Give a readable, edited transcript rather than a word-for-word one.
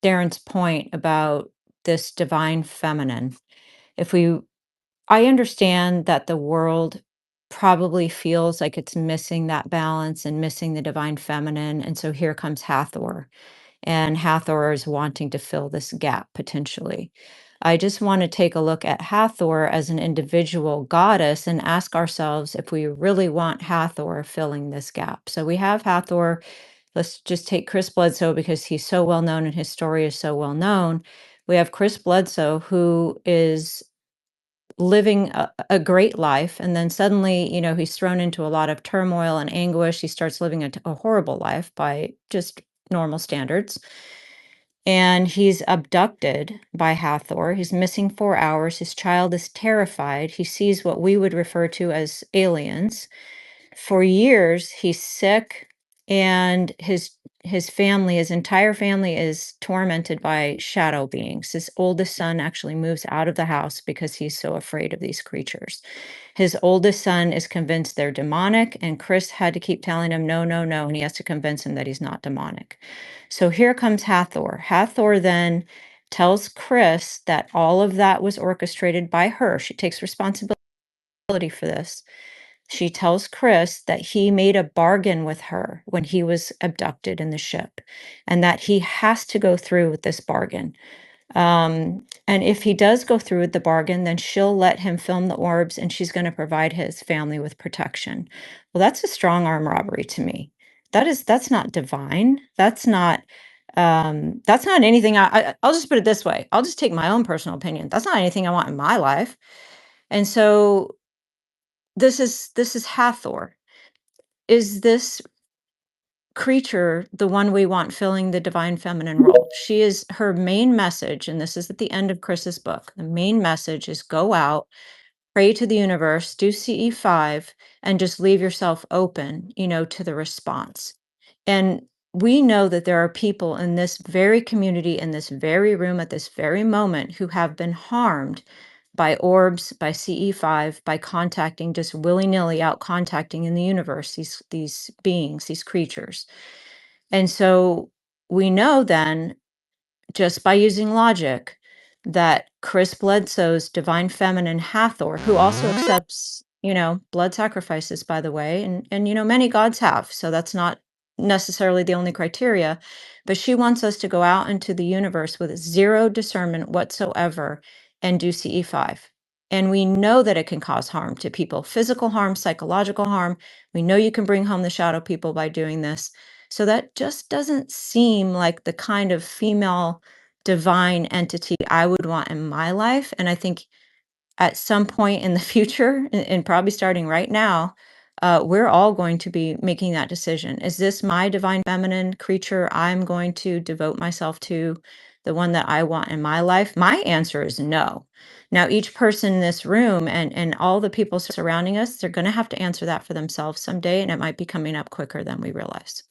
Darren's point about this divine feminine, if we, I understand that the world probably feels like it's missing that balance and missing the divine feminine. And so here comes Hathor, and Hathor is wanting to fill this gap potentially. I just want to take a look at Hathor as an individual goddess and ask ourselves if we really want Hathor filling this gap. So we have Hathor. Let's just take Chris Bledsoe because he's so well known and his story is so well known. We have Chris Bledsoe, who is living a great life. And then suddenly, he's thrown into a lot of turmoil and anguish. He starts living a horrible life by just normal standards. And he's abducted by Hathor. He's missing 4 hours. His child is terrified. He sees what we would refer to as aliens. For years he's sick, and his family, his entire family, is tormented by shadow beings. His oldest son actually moves out of the house because he's so afraid of these creatures. His oldest son is convinced they're demonic, and Chris had to keep telling him no, no, no, and he has to convince him that he's not demonic. So here comes Hathor. Hathor then tells Chris that all of that was orchestrated by her. She takes responsibility for this. She tells Chris that he made a bargain with her when he was abducted in the ship, and that he has to go through with this bargain. And if he does go through with the bargain, then she'll let him film the orbs, and she's going to provide his family with protection. Well, that's a strong arm robbery to me. That's not divine. That's not anything. I'll just put it this way. I'll just take my own personal opinion. That's not anything I want in my life. And so this is Hathor. Is this creature the one we want filling the divine feminine role? She is, her main message, and this is at the end of Chris's book. The main message is go out, pray to the universe, do CE5, and just leave yourself open, to the response. And we know that there are people in this very community, in this very room, at this very moment, who have been harmed by orbs, by CE5, by contacting, just willy-nilly out contacting in the universe, these beings, these creatures. And so we know then, just by using logic, that Chris Bledsoe's divine feminine Hathor, who also accepts, blood sacrifices, by the way, and many gods have, so that's not necessarily the only criteria, but she wants us to go out into the universe with zero discernment whatsoever and do CE5. And we know that it can cause harm to people, physical harm, psychological harm. We know you can bring home the shadow people by doing this. So that just doesn't seem like the kind of female divine entity I would want in my life. And I think at some point in the future, and probably starting right now, we're all going to be making that decision. Is this my divine feminine creature I'm going to devote myself to, the one that I want in my life? My answer is no. Now, each person in this room and all the people surrounding us, they're going to have to answer that for themselves someday, and it might be coming up quicker than we realize.